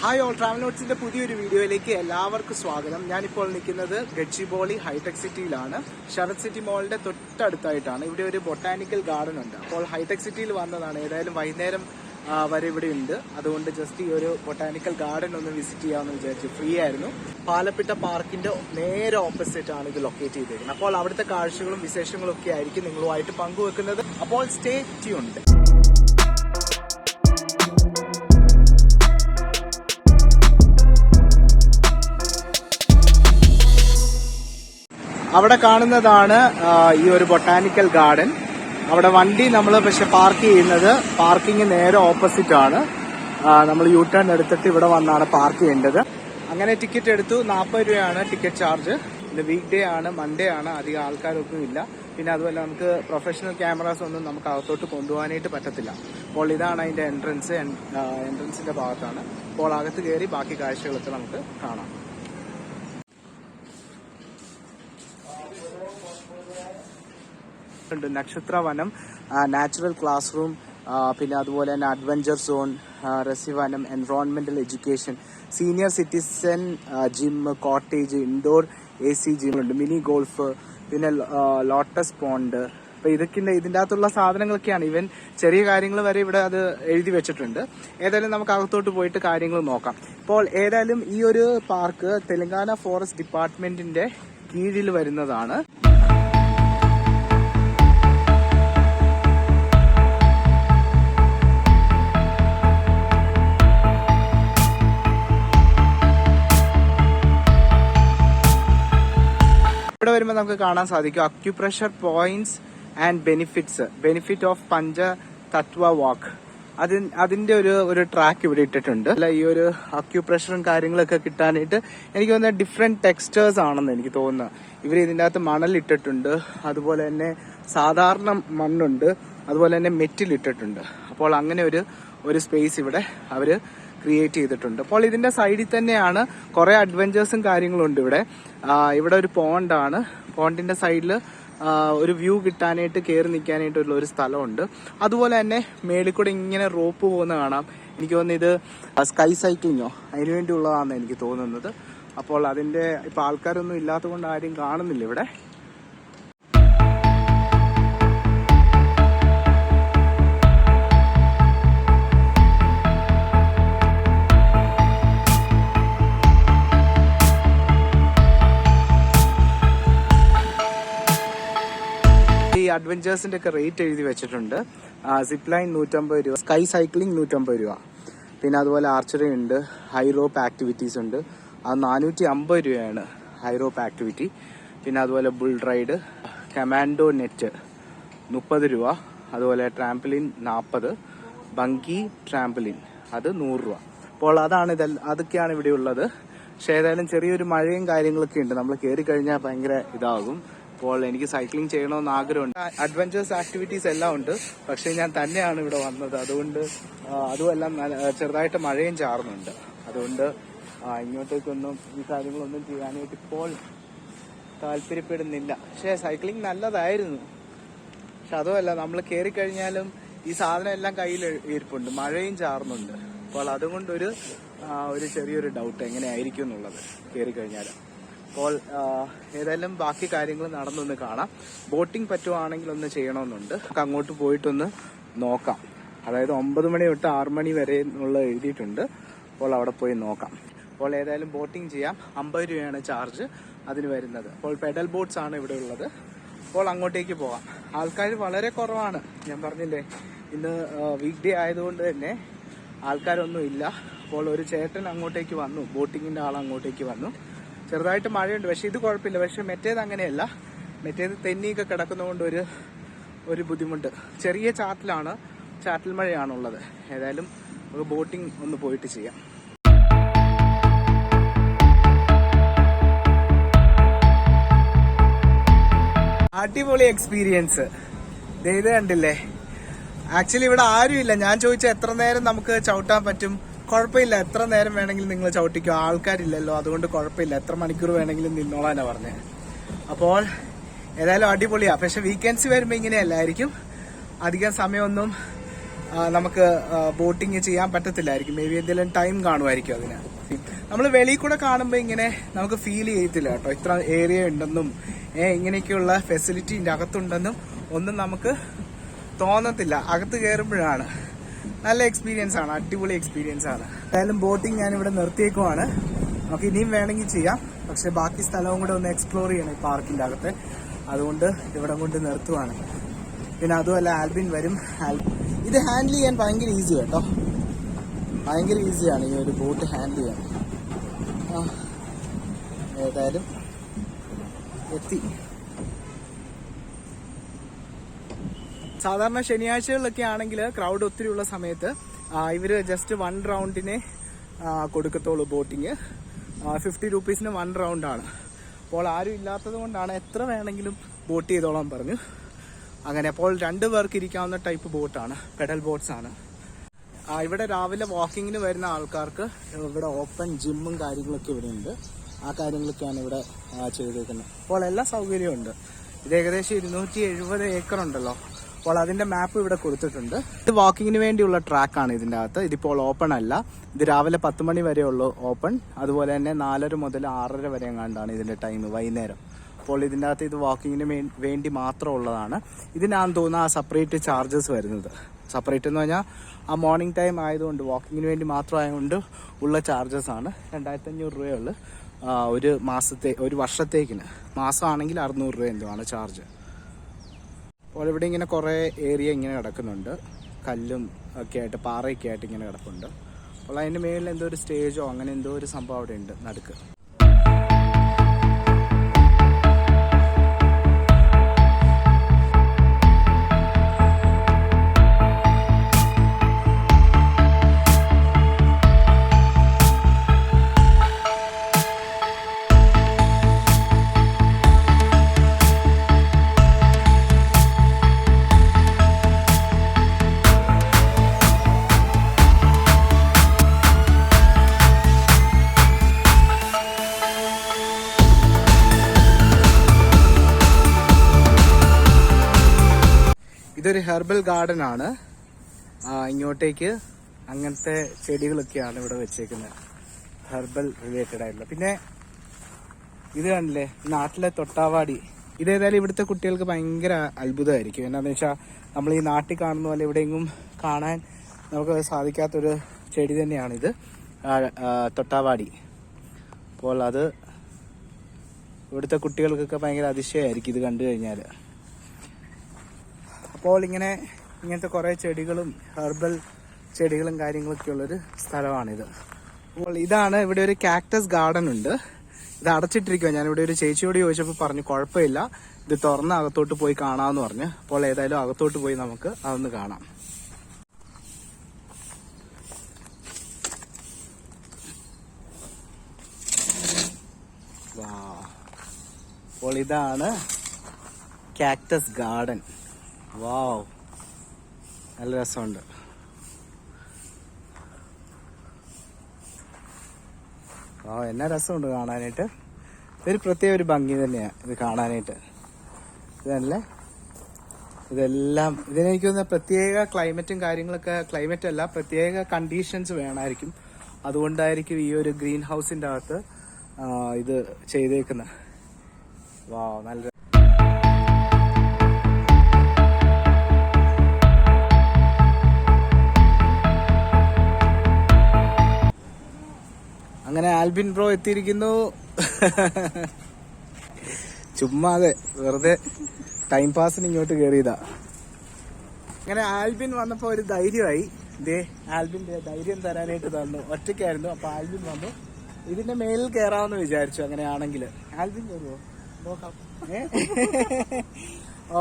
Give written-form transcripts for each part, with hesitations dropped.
Hi all, travel നോട്ട്സിന്റെ പുതിയൊരു വീഡിയോയിലേക്ക് എല്ലാവർക്കും സ്വാഗതം. ഞാനിപ്പോൾ നിൽക്കുന്നത് ഗച്ചിബോളി ഹൈടെക് സിറ്റിയിലാണ്. ശരത് സിറ്റി മോളിന്റെ തൊട്ടടുത്തായിട്ടാണ്. ഇവിടെ ഒരു ബൊട്ടാനിക്കൽ ഗാർഡൻ ഉണ്ട്. അപ്പോൾ ഹൈടെക് സിറ്റിയിൽ വന്നതാണ്. ഏതായാലും വൈകുന്നേരം വരെ ഇവിടെ ഉണ്ട്. അതുകൊണ്ട് ജസ്റ്റ് ഈ ഒരു ബൊട്ടാനിക്കൽ ഗാർഡൻ ഒന്ന് വിസിറ്റ് ചെയ്യാമെന്ന് വിചാരിച്ചു. ഫ്രീ ആയിരുന്നു. പാലപ്പിട്ട പാർക്കിന്റെ നേരെ ഓപ്പോസിറ്റ് ആണ് ഇത് ലൊക്കേറ്റ് ചെയ്തിരിക്കുന്നത്. അപ്പോൾ അവിടുത്തെ കാഴ്ചകളും വിശേഷങ്ങളും ഒക്കെ ആയിരിക്കും നിങ്ങളുമായിട്ട് പങ്കുവെക്കുന്നത്. അപ്പോൾ സ്റ്റേ ട്യൂൺഡ്. അവിടെ കാണുന്നതാണ് ഈ ഒരു ബൊട്ടാനിക്കൽ ഗാർഡൻ. അവിടെ വണ്ടി നമ്മൾ പക്ഷെ പാർക്ക് ചെയ്യുന്നത് പാർക്കിംഗ് നേരെ ഓപ്പോസിറ്റ് ആണ്. നമ്മൾ യു ടേൺ എടുത്തിട്ട് ഇവിടെ വന്നാണ് പാർക്ക് ചെയ്യേണ്ടത്. അങ്ങനെ ടിക്കറ്റ് എടുത്തു. 40 രൂപയാണ് ടിക്കറ്റ് ചാർജ്. ഇത് വീക്ക് ഡേ ആണ്, മൺഡേ ആണ്. അധികം ആൾക്കാരൊന്നും ഇല്ല. പിന്നെ അതുപോലെ നമുക്ക് പ്രൊഫഷണൽ ക്യാമറാസ് ഒന്നും നമുക്ക് അകത്തോട്ട് കൊണ്ടുപോകാനായിട്ട് പറ്റത്തില്ല. അപ്പോൾ ഇതാണ് അതിന്റെ എൻട്രൻസിന്റെ ഭാഗത്താണ്. അപ്പോൾ അകത്ത് കയറി ബാക്കി കാഴ്ചകളൊക്കെ നമുക്ക് കാണാം. നക്ഷത്ര വനം, നാച്ചുറൽ ക്ലാസ് റൂം, പിന്നെ അതുപോലെ തന്നെ അഡ്വഞ്ചർ സോൺ, രസിവനം, എൻവയോൺമെന്റൽ education, senior citizen gym, cottage, indoor AC gym ഉണ്ട്, മിനി ഗോൾഫ്, പിന്നെ ലോട്ടസ് പോണ്ട്. അപ്പൊ ഇതിന്റെ അകത്തുള്ള സാധനങ്ങളൊക്കെയാണ്. ഇവൻ ചെറിയ കാര്യങ്ങൾ വരെ ഇവിടെ അത് എഴുതി വെച്ചിട്ടുണ്ട്. ഏതായാലും നമുക്ക് അകത്തോട്ട് പോയിട്ട് കാര്യങ്ങൾ നോക്കാം. ഇപ്പോൾ ഏതായാലും ഈ ഒരു പാർക്ക് തെലങ്കാന ഫോറസ്റ്റ് ഡിപ്പാർട്ട്മെന്റിന്റെ കീഴിൽ വരുന്നതാണ്. ഇവിടെ വരുമ്പോൾ നമുക്ക് കാണാൻ സാധിക്കും acupressure points and benefit of പഞ്ച തത്വ വാക്ക്. അതിന്റെ ഒരു ട്രാക്ക് ഇവിടെ ഇട്ടിട്ടുണ്ട്. അല്ല, ഈ ഒരു അക്യുപ്രഷറും കാര്യങ്ങളൊക്കെ കിട്ടാനായിട്ട് എനിക്ക് തോന്നുന്നത് ഡിഫറെന്റ് ടെക്സ്റ്റേഴ്സ് ആണെന്ന് എനിക്ക് തോന്നുന്നത്. ഇവർ ഇതിൻ്റെ അകത്ത് മണൽ ഇട്ടിട്ടുണ്ട്, അതുപോലെ തന്നെ സാധാരണ മണ്ണുണ്ട്, അതുപോലെ തന്നെ മെറ്റിൽ ഇട്ടിട്ടുണ്ട്. അപ്പോൾ അങ്ങനെ ഒരു സ്പേസ് ഇവിടെ അവര് ക്രിയേറ്റ് ചെയ്തിട്ടുണ്ട്. അപ്പോൾ ഇതിന്റെ സൈഡിൽ തന്നെയാണ് കുറെ അഡ്വഞ്ചേഴ്സും കാര്യങ്ങളും ഉണ്ട്. ഇവിടെ ഒരു പോണ്ടാണ്. പോണ്ടിന്റെ സൈഡിൽ ഒരു വ്യൂ കിട്ടാനായിട്ട് കയറി നിൽക്കാനായിട്ടുള്ള ഒരു സ്ഥലമുണ്ട്. അതുപോലെ തന്നെ മേളിൽ കൂടെ ഇങ്ങനെ റോപ്പ് പോകുന്ന കാണാം. എനിക്ക് തോന്നുന്നു ഇത് സ്കൈ സൈക്ലിങ്ങോ അതിനു വേണ്ടിയുള്ളതാണെന്ന് എനിക്ക് തോന്നുന്നത്. അപ്പോൾ അതിന്റെ ഇപ്പൊ ആൾക്കാരൊന്നും ഇല്ലാത്തത് കൊണ്ട് ആരും കാണുന്നില്ല ഇവിടെ. ഈ അഡ്വഞ്ചേഴ്സിന്റെ ഒക്കെ റേറ്റ് എഴുതി വെച്ചിട്ടുണ്ട്. സിപ്പ് ലൈൻ 150 രൂപ, സ്കൈ സൈക്ലിംഗ് 150 രൂപ, പിന്നെ അതുപോലെ ആർച്ചറി ഉണ്ട്, ഹൈ റോപ്പ് ആക്ടിവിറ്റീസ് ഉണ്ട്. അത് 450 രൂപയാണ് ഹൈ റോപ്പ് ആക്ടിവിറ്റി. പിന്നെ അതുപോലെ ബുൾ റൈഡ്, കമാൻഡോ നെറ്റ് 30 രൂപ, അതുപോലെ ട്രാംപലിൻ 40, ബങ്കി ട്രാംപലിൻ അത് 100 രൂപ. അപ്പോൾ അതൊക്കെയാണ് ഇവിടെ ഉള്ളത്. പക്ഷെ ഏതായാലും ചെറിയൊരു മഴയും കാര്യങ്ങളൊക്കെ ഉണ്ട്. നമ്മൾ കയറി കഴിഞ്ഞാൽ ഭയങ്കര ഇതാകും. അപ്പോൾ എനിക്ക് സൈക്ലിംഗ് ചെയ്യണമെന്ന് ആഗ്രഹമുണ്ട്. അഡ്വഞ്ചേഴ്സ് ആക്ടിവിറ്റീസ് എല്ലാം ഉണ്ട്. പക്ഷെ ഞാൻ തന്നെയാണ് ഇവിടെ വന്നത്. അതുകൊണ്ട് അതുമെല്ലാം ചെറുതായിട്ട് മഴയും ചാറുന്നുണ്ട്. അതുകൊണ്ട് ഇങ്ങോട്ടേക്കൊന്നും ഈ കാര്യങ്ങളൊന്നും ചെയ്യാനായിട്ട് ഇപ്പോൾ താല്പര്യപ്പെടുന്നില്ല. പക്ഷെ സൈക്ലിംഗ് നല്ലതായിരുന്നു. പക്ഷെ അതുമല്ല, നമ്മൾ കയറി കഴിഞ്ഞാലും ഈ സാധനം എല്ലാം കയ്യിൽ ഇരിപ്പുണ്ട്, മഴയും ചാറുന്നുണ്ട്. അപ്പോൾ അതുകൊണ്ടൊരു ചെറിയൊരു ഡൗട്ട് എങ്ങനെയായിരിക്കും എന്നുള്ളത് കയറി കഴിഞ്ഞാൽ. അപ്പോൾ ഏതായാലും ബാക്കി കാര്യങ്ങൾ നടന്നൊന്ന് കാണാം. ബോട്ടിംഗ് പറ്റുവാണെങ്കിൽ ഒന്ന് ചെയ്യണമെന്നുണ്ട്. നമുക്ക് അങ്ങോട്ട് പോയിട്ടൊന്ന് നോക്കാം. അതായത് 9 മണി തൊട്ട് 6 മണി വരെ എന്നുള്ള എഴുതിയിട്ടുണ്ട്. അപ്പോൾ അവിടെ പോയി നോക്കാം. അപ്പോൾ ഏതായാലും ബോട്ടിംഗ് ചെയ്യാം. 50 രൂപയാണ് ചാർജ് അതിന് വരുന്നത്. അപ്പോൾ പെഡൽ ബോട്ട്സ് ആണ് ഇവിടെ ഉള്ളത്. അപ്പോൾ അങ്ങോട്ടേക്ക് പോകാം. ആൾക്കാർ വളരെ കുറവാണ്. ഞാൻ പറഞ്ഞില്ലേ, ഇന്ന് വീക്ക് ഡേ ആയതുകൊണ്ട് തന്നെ ആൾക്കാരൊന്നും ഇല്ല. അപ്പോൾ ഒരു ചേട്ടൻ അങ്ങോട്ടേക്ക് വന്നു, ബോട്ടിങ്ങിന്റെ ആൾ അങ്ങോട്ടേക്ക് വന്നു. ചെറുതായിട്ട് മഴയുണ്ട്, പക്ഷെ ഇത് കുഴപ്പമില്ല. പക്ഷെ മറ്റേത് അങ്ങനെയല്ല. മറ്റേത് തെന്നിയൊക്കെ കിടക്കുന്നതുകൊണ്ട് ഒരു ബുദ്ധിമുട്ട്. ചെറിയ ചാറ്റൽ മഴയാണുള്ളത്. ഏതായാലും നമുക്ക് ബോട്ടിംഗ് ഒന്ന് പോയിട്ട് ചെയ്യാം. അടിപൊളി എക്സ്പീരിയൻസ്. ഇത് കണ്ടില്ലേ? ആക്ച്വലി ഇവിടെ ആരുമില്ല. ഞാൻ ചോദിച്ച എത്ര നേരം നമുക്ക് ചവിട്ടാൻ പറ്റും. കുഴപ്പമില്ല, എത്ര നേരം വേണമെങ്കിലും നിങ്ങൾ ചവിട്ടിക്കോ, ആൾക്കാരില്ലല്ലോ, അതുകൊണ്ട് കുഴപ്പമില്ല, എത്ര മണിക്കൂർ വേണമെങ്കിലും നിന്നോളാനാ പറഞ്ഞത്. അപ്പോൾ ഏതായാലും അടിപൊളിയാ. പക്ഷെ വീക്കെൻഡ്സ് വരുമ്പോൾ ഇങ്ങനെയല്ലായിരിക്കും. അധികം സമയമൊന്നും നമുക്ക് ബോട്ടിങ് ചെയ്യാൻ പറ്റത്തില്ലായിരിക്കും. മേ ബി എന്തെങ്കിലും ടൈം കാണുമായിരിക്കും അതിന്. നമ്മൾ വെളിയിൽ കൂടെ കാണുമ്പോൾ ഇങ്ങനെ നമുക്ക് ഫീൽ ചെയ്യത്തില്ല കേട്ടോ, ഇത്ര ഏരിയ ഉണ്ടെന്നും ഇങ്ങനെയൊക്കെയുള്ള ഫെസിലിറ്റി ഇതിൻ്റെ അകത്തുണ്ടെന്നും ഒന്നും നമുക്ക് തോന്നത്തില്ല. അകത്ത് കയറുമ്പോഴാണ് നല്ല എക്സ്പീരിയൻസ് ആണ്, അടിപൊളി എക്സ്പീരിയൻസ് ആണ്. എന്തായാലും ബോട്ടിങ് ഞാനിവിടെ നിർത്തിയേക്കുവാണ്. നമുക്ക് ഇനിയും വേണമെങ്കിൽ ചെയ്യാം, പക്ഷെ ബാക്കി സ്ഥലവും കൂടെ ഒന്ന് എക്സ്പ്ലോർ ചെയ്യണം ഈ പാർക്കിൻ്റെ അകത്ത്. അതുകൊണ്ട് ഇവിടെ കൊണ്ട് നിർത്തുവാണ്. പിന്നെ അതുമല്ല ആൽബിൻ വരും. ഇത് ഹാൻഡിൽ ചെയ്യാൻ ഭയങ്കര ഈസി കേട്ടോ, ഭയങ്കര ഈസിയാണ് ഈ ഒരു ബോട്ട് ഹാൻഡിൽ ചെയ്യാൻ. ഏതായാലും എത്തി. സാധാരണ ശനിയാഴ്ചകളിലൊക്കെ ആണെങ്കിൽ ക്രൗഡ് ഒത്തിരി ഉള്ള സമയത്ത് ഇവര് ജസ്റ്റ് 1 റൗണ്ടിനെ കൊടുക്കത്തുള്ളൂ ബോട്ടിങ്. 50 രൂപീസിന് 1 റൗണ്ടാണ്. അപ്പോൾ ആരും ഇല്ലാത്തത് കൊണ്ടാണ് എത്ര വേണമെങ്കിലും ബോട്ട് ചെയ്തോളാൻ പറഞ്ഞു. അങ്ങനെ അപ്പോൾ 2 പേർക്ക് ഇരിക്കാവുന്ന ടൈപ്പ് ബോട്ടാണ്, പെഡൽ ബോട്ട്സ് ആണ്. ഇവിടെ രാവിലെ വാക്കിങ്ങിന് വരുന്ന ആൾക്കാർക്ക് ഇവിടെ ഓപ്പൺ ജിമ്മും കാര്യങ്ങളൊക്കെ ഇവിടെ ഉണ്ട്. ആ കാര്യങ്ങളൊക്കെയാണ് ഇവിടെ ചെയ്തേക്കുന്നത്. അപ്പോൾ എല്ലാ സൗകര്യവും ഉണ്ട്. ഇത് ഏകദേശം 270 ഏക്കർ ഉണ്ടല്ലോ. അപ്പോൾ അതിന്റെ മാപ്പ് ഇവിടെ കൊടുത്തിട്ടുണ്ട്. ഇത് വാക്കിങ്ങിന് വേണ്ടിയുള്ള ട്രാക്കാണ് ഇതിന്റെ അകത്ത്. ഇതിപ്പോൾ ഓപ്പൺ അല്ല. ഇത് രാവിലെ 10 മണി വരെ ഉള്ളൂ ഓപ്പൺ. അതുപോലെ തന്നെ 4:30 മുതൽ 6:30 വരെ എങ്ങാണ്ടാണ് ഇതിന്റെ ടൈം, വൈകുന്നേരം. അപ്പോൾ ഇതിൻ്റെ അകത്ത് ഇത് വാക്കിങ്ങിന് വേണ്ടി മാത്രം ഉള്ളതാണ്. ഇതിനാന്ന് തോന്നുന്നു ആ സെപ്പറേറ്റ് ചാർജസ് വരുന്നത്. സെപ്പറേറ്റ് എന്ന് പറഞ്ഞാൽ ആ മോർണിംഗ് ടൈം ആയതുകൊണ്ട് വാക്കിങ്ങിന് വേണ്ടി മാത്രം ആയതുകൊണ്ട് ഉള്ള ചാർജസ് ആണ്. 2500 രൂപയുള്ളൂ ഒരു വർഷത്തേക്കിന്. മാസമാണെങ്കിൽ 600 രൂപ എന്തോ ആണ് ചാർജ്. അപ്പോൾ ഇവിടെ ഇങ്ങനെ കുറേ ഏരിയ ഇങ്ങനെ കിടക്കുന്നുണ്ട്, കല്ലും ഒക്കെ ആയിട്ട് പാറയൊക്കെ ആയിട്ട് ഇങ്ങനെ കിടപ്പുണ്ട്. അപ്പോൾ അതിൻ്റെ മേളിൽ എന്തോ ഒരു സ്റ്റേജോ അങ്ങനെ എന്തോ ഒരു സംഭവം അവിടെ ഉണ്ട് നടുക്ക്. ഇതൊരു ഹെർബൽ ഗാർഡൻ ആണ്. ഇങ്ങോട്ടേക്ക് അങ്ങനത്തെ ചെടികളൊക്കെയാണ് ഇവിടെ വെച്ചേക്കുന്നത്, ഹെർബൽ റിലേറ്റഡ് ആയിട്ടുള്ള. പിന്നെ ഇത് കണ്ടില്ലേ, നാട്ടിലെ തൊട്ടാവാടി. ഇതേതായാലും ഇവിടുത്തെ കുട്ടികൾക്ക് ഭയങ്കര അത്ഭുതമായിരിക്കും. എന്താണെന്ന് വെച്ചാൽ നമ്മൾ ഈ നാട്ടിൽ കാണുന്ന പോലെ എവിടെയെങ്കിലും കാണാൻ നമുക്ക് സാധിക്കാത്തൊരു ചെടി തന്നെയാണിത്, തൊട്ടാവാടി. അപ്പോൾ അത് ഇവിടുത്തെ കുട്ടികൾക്കൊക്കെ ഭയങ്കര അതിശയമായിരിക്കും ഇത് കണ്ടു കഴിഞ്ഞാൽ. അപ്പോൾ ഇങ്ങനത്തെ കുറേ ചെടികളും ഹെർബൽ ചെടികളും കാര്യങ്ങളൊക്കെ ഉള്ളൊരു സ്ഥലമാണിത്. അപ്പോൾ ഇതാണ്, ഇവിടെ ഒരു കാക്ടസ് ഗാർഡൻ ഉണ്ട്. ഇത് അടച്ചിട്ടിരിക്കുക. ഞാനിവിടെ ഒരു ചേച്ചിയോട് ചോദിച്ചപ്പോൾ പറഞ്ഞു കുഴപ്പമില്ല, ഇത് തുറന്ന് അകത്തോട്ട് പോയി കാണാമെന്ന് പറഞ്ഞു. അപ്പോൾ ഏതായാലും അകത്തോട്ട് പോയി നമുക്ക് അതൊന്ന് കാണാം. അപ്പോൾ ഇതാണ് കാക്ടസ് ഗാർഡൻ. വാവ്, നല്ല രസമുണ്ട്. എന്നാ രസമുണ്ട് കാണാനായിട്ട്. ഇതൊരു പ്രത്യേക ഒരു ഭംഗി തന്നെയാണ് ഇത് കാണാനായിട്ട്. ഇതല്ലേ, ഇതെല്ലാം ഇതിനെനിക്ക് തോന്നുന്ന പ്രത്യേക ക്ലൈമറ്റും കാര്യങ്ങളൊക്കെ, ക്ലൈമറ്റ് അല്ല പ്രത്യേക കണ്ടീഷൻസ് വേണമായിരിക്കും. അതുകൊണ്ടായിരിക്കും ഈ ഒരു ഗ്രീൻ ഹൗസിന്റെ അകത്ത് ഇത് ചെയ്തേക്കുന്നത്. വാവ്, നല്ല അങ്ങനെ ആൽബിൻ ബ്രോ എത്തിയിരിക്കുന്നു. ചുമ്മാതെ വെറുതെ ടൈം പാസിന് ഇങ്ങോട്ട് കയറിയതാ. അങ്ങനെ ആൽബിൻ വന്നപ്പോ ഒരു ധൈര്യമായി. ആൽബിന്റെ ധൈര്യം തരാനായിട്ട് തന്നു. ഒറ്റയ്ക്കായിരുന്നു. അപ്പൊ ആൽബിൻ വന്നു. ഇതിന്റെ മേലിൽ കയറാമെന്ന് വിചാരിച്ചു. അങ്ങനെയാണെങ്കിൽ ആൽബിൻ കയറുമോ നോക്കാം.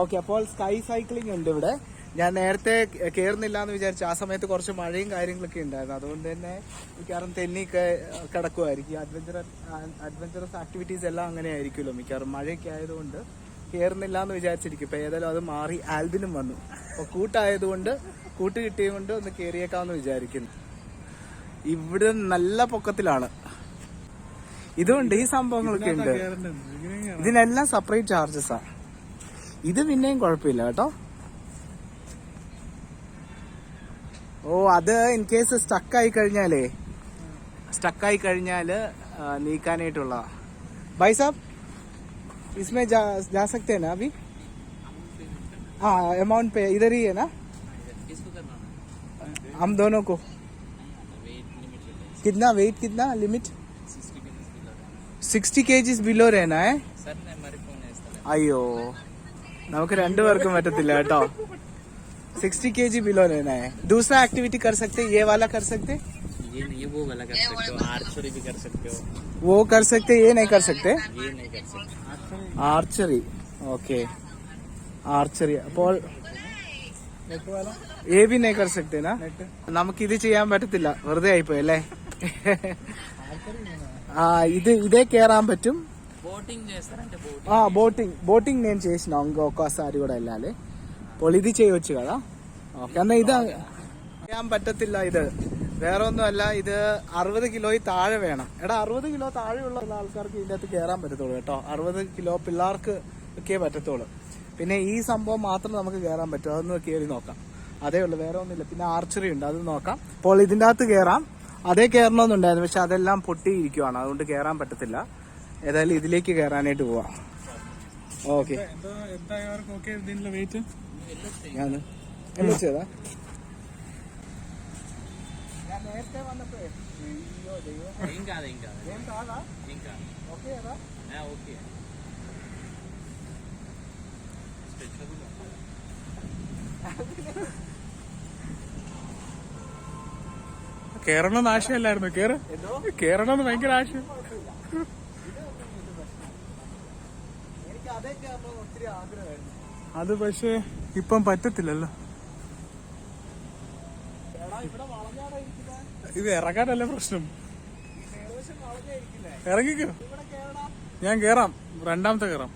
ഓക്കെ, അപ്പോൾ സ്കൈ സൈക്ലിംഗ് ഉണ്ട് ഇവിടെ. ഞാൻ നേരത്തെ കയറുന്നില്ല എന്ന് വിചാരിച്ചു. ആ സമയത്ത് കുറച്ച് മഴയും കാര്യങ്ങളൊക്കെ ഉണ്ടായിരുന്നു. അതുകൊണ്ട് തന്നെ മിക്കവാറും തെന്നി കിടക്കുമായിരിക്കും. അഡ്വഞ്ചറസ് ആക്ടിവിറ്റീസ് എല്ലാം അങ്ങനെ ആയിരിക്കുമല്ലോ മിക്കവാറും. മഴയൊക്കെ ആയതുകൊണ്ട് കയറുന്നില്ല എന്ന് വിചാരിച്ചിരിക്കും. ഇപ്പൊ ഏതായാലും അത് മാറി ആൽബിനും വന്നു. അപ്പൊ കൂട്ടായതുകൊണ്ട്, കൂട്ട് കിട്ടിയതുകൊണ്ട് ഒന്ന് കയറിയേക്കാമെന്ന് വിചാരിക്കുന്നു. ഇവിടെ നല്ല പൊക്കത്തിലാണ്. ഇതുണ്ട്, ഈ സംഭവങ്ങളൊക്കെ ഉണ്ട്. ഇതിനെല്ലാം സെപ്പറേറ്റ് ചാർജസാ. ഇത് പിന്നെയും കുഴപ്പമില്ല കേട്ടോ. ഓ അത് ഇൻ കേസ് സ്റ്റക്കായി കഴിഞ്ഞാലേ നീക്കാനായിട്ടുള്ള भाई साहब इसमें जा सकते हैं ना अभी हाँ अमाउंट पे इधर ही है ना हम दोनों को कितना वेट कितना लिमिट 60 kgs बिलो रहना है അയ്യോ നമുക്ക് രണ്ടുപേർക്കും പറ്റത്തില്ല കേട്ടോ 60 kg बिलो रहना है दूसरा एक्टिविटी कर सकते ये वाला कर सकते ये नहीं वो वाला कर सकते हो आर्चरी भी कर सकते हो वो कर सकते ये नहीं कर सकते ये नहीं कर सकते ആർച്ചറി ഓക്കെ ആർച്ചറി അപ്പോൾ ഏ ബി നേ കർ സക്തേ നാ നമുക്ക് ഇത് ചെയ്യാൻ പറ്റത്തില്ല വെറുതെ ആയിപ്പോയി അല്ലേ ఇదే కేరాం పറ്റും బోటింగ్ చేస్తారంటే బోటింగ్ నేను చేసిన ఇంకొకసారి కూడా వెళ్ళాలి അപ്പോൾ ఇది చేయొచ్చు కదా ఓకే എന്നാ ഇത് ചെയ്യാൻ പറ്റത്തില്ല ഇത് വേറെ ഒന്നുമല്ല ഇത് 60 കിലോയിൽ താഴെ വേണം എടാ 60 കിലോ താഴെയുള്ള ആൾക്കാർക്ക് ഇതിന്റെ അകത്ത് കയറാൻ പറ്റത്തുള്ളൂ കേട്ടോ 60 കിലോ പിള്ളേർക്ക് ഒക്കെ പറ്റത്തുള്ളൂ പിന്നെ ഈ സംഭവം മാത്രം നമുക്ക് കയറാൻ പറ്റും അതൊന്ന് കയറി നോക്കാം അതേ ഉള്ളൂ വേറെ ഒന്നുമില്ല പിന്നെ ആർച്ചറി ഉണ്ട് അത് നോക്കാം അപ്പോൾ ഇതിന്റെ അകത്ത് കയറാം അതേ കയറണമെന്നുണ്ടായിരുന്നു പക്ഷെ അതെല്ലാം പൊട്ടിയിരിക്കുവാണ് അതുകൊണ്ട് കയറാൻ പറ്റത്തില്ല ഏതായാലും ഇതിലേക്ക് കയറാനായിട്ട് പോവാം ഓക്കെ ഞാൻ ചെയ്താ നേരത്തെ വന്നപ്പോഴേ കേറണമെന്ന് ആശയല്ലായിരുന്നു കേറണമെന്ന് ഭയങ്കര ആശയം എനിക്ക് അതേ കയറണമെന്ന് ഒത്തിരി ആഗ്രഹമായിരുന്നു അത് പക്ഷെ ഇപ്പം പറ്റത്തില്ലല്ലോ ഇത് ഇറങ്ങാനല്ല പ്രശ്നം ഇറങ്ങിക്കോ ഞാൻ കേറാം രണ്ടാമത്തെ കേറാം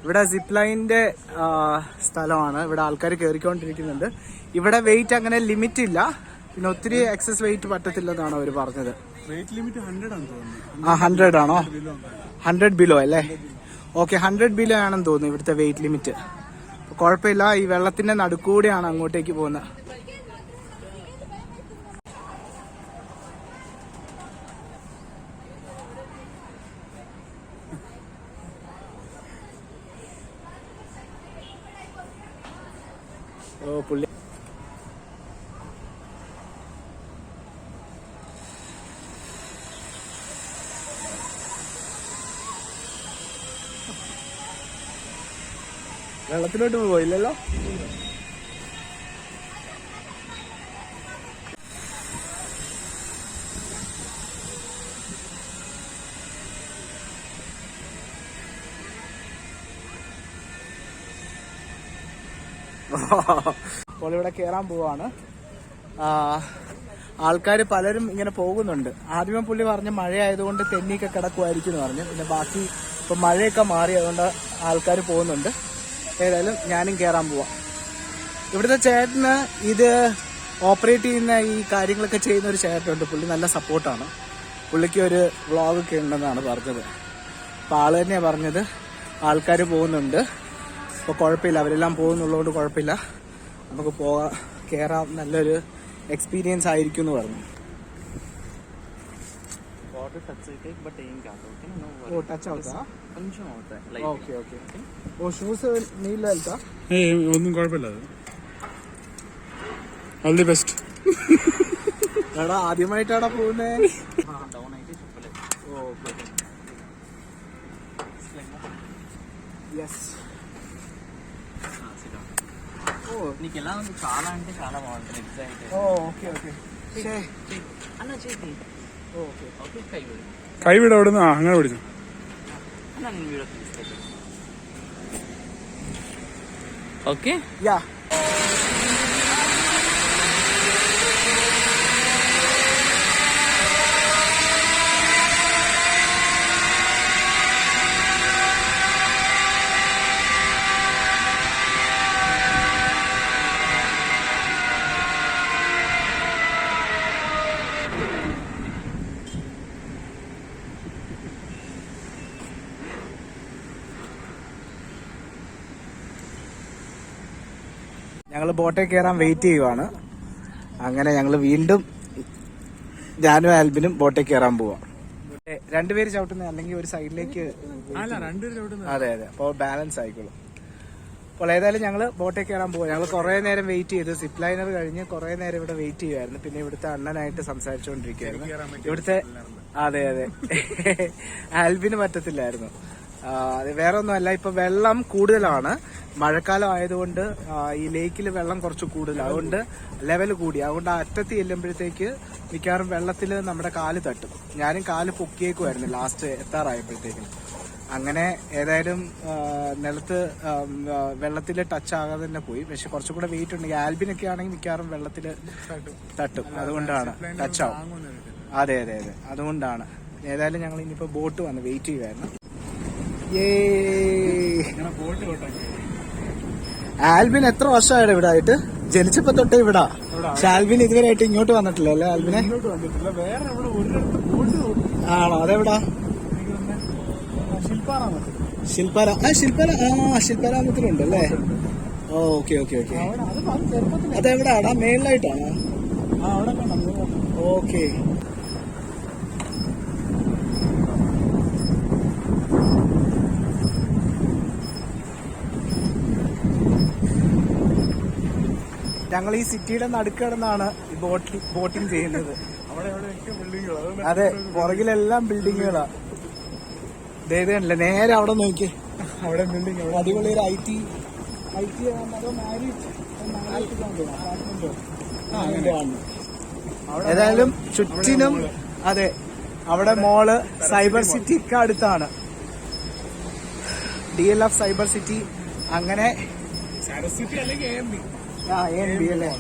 ഇവിടെ സിപ്പ് ലൈനിന്റെ സ്ഥലമാണ് ഇവിടെ ആൾക്കാർ കയറിക്കൊണ്ടിരിക്കുന്നുണ്ട് ഇവിടെ വെയിറ്റ് അങ്ങനെ ലിമിറ്റ് ഇല്ല പിന്നെ ഒത്തിരി എക്സസ് വെയിറ്റ് പറ്റത്തില്ലെന്നാണ് അവർ പറഞ്ഞത് വെയിറ്റ് ലിമിറ്റ് 100 ആണെന്ന് തോന്നുന്നു 100 ആണോ 100 ബിലോ അല്ലേ ഓക്കെ 100 ബിലോ ആണെന്ന് തോന്നുന്നു ഇവിടുത്തെ വെയിറ്റ് ലിമിറ്റ് കുഴപ്പമില്ല ഈ വെള്ളത്തിന്റെ നടുക്കൂടെയാണ് അങ്ങോട്ടേക്ക് പോകുന്നത് ഓ പുള്ളി വെള്ളത്തിലോട്ട് പോയില്ലല്ലോ അപ്പോൾ ഇവിടെ കയറാൻ പോവാണ് ആൾക്കാർ പലരും ഇങ്ങനെ പോകുന്നുണ്ട് ആദ്യമേ പുള്ളി പറഞ്ഞ മഴയായതുകൊണ്ട് തെന്നിയൊക്കെ കിടക്കുമായിരിക്കും എന്ന് പറഞ്ഞു പിന്നെ ബാക്കി ഇപ്പൊ മഴയൊക്കെ മാറി അതുകൊണ്ട് ആൾക്കാർ പോകുന്നുണ്ട് ഏതായാലും ഞാനും കയറാൻ പോവാം ഇവിടുത്തെ ചേട്ടന് ഇത് ഓപ്പറേറ്റ് ചെയ്യുന്ന ഈ കാര്യങ്ങളൊക്കെ ചെയ്യുന്ന ഒരു ചേട്ടനുണ്ട് പുള്ളി നല്ല സപ്പോർട്ടാണ് പുള്ളിക്ക് ഒരു വ്ളോഗൊക്കെ ഉണ്ടെന്നാണ് പറഞ്ഞത് അപ്പോൾ ആള് തന്നെയാണ് പറഞ്ഞത് ആൾക്കാർ പോകുന്നുണ്ട് അപ്പോൾ കുഴപ്പമില്ല അവരെല്ലാം പോകുന്നുള്ളതുകൊണ്ട് കുഴപ്പമില്ല നമുക്ക് പോകാം കയറാം നല്ലൊരു എക്സ്പീരിയൻസ് ആയിരിക്കും എന്ന് പറഞ്ഞു वो टच होता కొంచెం అవుతాయి ओके ओके वो शूज नील వెళ్తా ഒന്നും കുഴപ്പമില്ല ഓൾ ദി ബെസ്റ്റ് എടാ ആദ്യമായിട്ടാടാ പോകുന്നേ డౌన్ అయితే చెప్పలేదు ఓకే ఎస్ ఓ నీకు ఎలా ఉంది చాలా అంటే చాలా బాగుంటుంది ఎగ్జైట్ ఓకే ఓకే అన్న చేతి ఓకే ఓకే కైవిడు കൈവിട അവിടുന്ന് അങ്ങനെ പിടിച്ചു అన్న నేను వీడియో తీస్తాను ఓకే యా ഞങ്ങൾ ബോട്ടിൽ കയറാൻ വെയിറ്റ് ചെയ്യുവാണ്. അങ്ങനെ ഞങ്ങൾ വീണ്ടും ഞാനും ആൽബിനും ബോട്ടിൽ കയറാൻ പോവാം. രണ്ടുപേര് ചവിട്ടുന്നത് അല്ലെങ്കിൽ ഒരു സൈഡിലേക്ക്. അതെ അതെ, അപ്പോൾ ബാലൻസ് ആയിക്കോളും. അപ്പോൾ ഏതായാലും ഞങ്ങൾ ബോട്ടിൽ കയറാൻ പോവാം. ഞങ്ങൾ കുറേ നേരം വെയിറ്റ് ചെയ്ത് സിപ്പ് ലൈനർ കഴിഞ്ഞ് കുറേ നേരം ഇവിടെ വെയിറ്റ് ചെയ്യുമായിരുന്നു. പിന്നെ ഇവിടുത്തെ അണ്ണനായിട്ട് സംസാരിച്ചുകൊണ്ടിരിക്കുകയായിരുന്നു. ഇവിടുത്തെ അതെ അതെ ആൽബിന് പറ്റത്തില്ലായിരുന്നു. അത് വേറെ ഒന്നുമല്ല, ഇപ്പൊ വെള്ളം കൂടുതലാണ്. മഴക്കാലം ആയതുകൊണ്ട് ഈ ലേക്കിൽ വെള്ളം കുറച്ച് കൂടുതലാണ്. അതുകൊണ്ട് ലെവൽ കൂടി. അതുകൊണ്ട് അറ്റത്ത് ചെല്ലുമ്പോഴത്തേക്ക് മിക്കവാറും വെള്ളത്തിൽ നമ്മുടെ കാല് തട്ടും. ഞാനും കാല് പൊക്കിയേക്കുമായിരുന്നു ലാസ്റ്റ് എത്താറായപ്പോഴത്തേക്കും. അങ്ങനെ ഏതായാലും നിലത്ത് വെള്ളത്തിൽ ടച്ച് ആകാതെ തന്നെ പോയി. പക്ഷെ കുറച്ചും കൂടെ വെയിറ്റ് ഉണ്ടെങ്കിൽ ആൽബിനൊക്കെ ആണെങ്കിൽ മിക്കവാറും വെള്ളത്തിൽ തട്ടും. അതുകൊണ്ടാണ് ടച്ച് ആവും. അതെ അതെ അതെ, അതുകൊണ്ടാണ്. ഏതായാലും ഞങ്ങൾ ഇനിയിപ്പോ ബോട്ട് വന്ന് വെയിറ്റ് ചെയ്യുമായിരുന്നു. ആൽബിൻ എത്ര വർഷമായിട്ട് ഇവിടെ ആയിട്ട്? ജനിച്ചപ്പോ തൊട്ടേ ഇവിടാ. പക്ഷെ ആൽബിൻ ഇതുവരെ ആയിട്ട് ഇങ്ങോട്ട് വന്നിട്ടില്ല അല്ലേ ആൽബിനെ? ആണോ? അതെവിടാ? ശില്പാരാമത്തിലുണ്ട് അല്ലേ? Okay okay okay. അതെവിടാടാ? മേളിലായിട്ടാണോ? ഓക്കെ. ഞങ്ങൾ ഈ സിറ്റിയുടെ നടുക്കിടന്നാണ് ബോട്ടിംഗ് ചെയ്യുന്നത്. അതെ, പുറകിലെല്ലാം ബിൽഡിങ്ങുകളാ. കണ്ടില്ല, നേരെ അവിടെ നോക്കിയേ, അവിടെ ബിൽഡിംഗ്. അടിപൊളി ഒരു ഐ ടി ഏതായാലും ചുറ്റിനും. അതെ, അവിടെ മോള് സൈബർ സിറ്റിക്ക് അടുത്താണ്. DLF cyber city. അങ്ങനെ ANB അല്ലേ,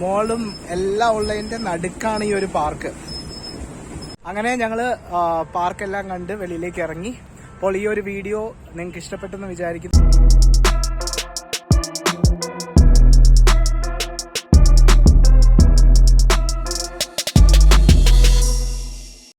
മോളും എല്ലാം ഉള്ളതിന്റെ നടുക്കാണ് ഈ ഒരു പാർക്ക്. അങ്ങനെ ഞങ്ങള് പാർക്കെല്ലാം കണ്ട് വെളിയിലേക്ക് ഇറങ്ങി. അപ്പോൾ ഈ ഒരു വീഡിയോ നിങ്ങൾക്ക് ഇഷ്ടപ്പെട്ടെന്ന് വിചാരിക്കുന്നു.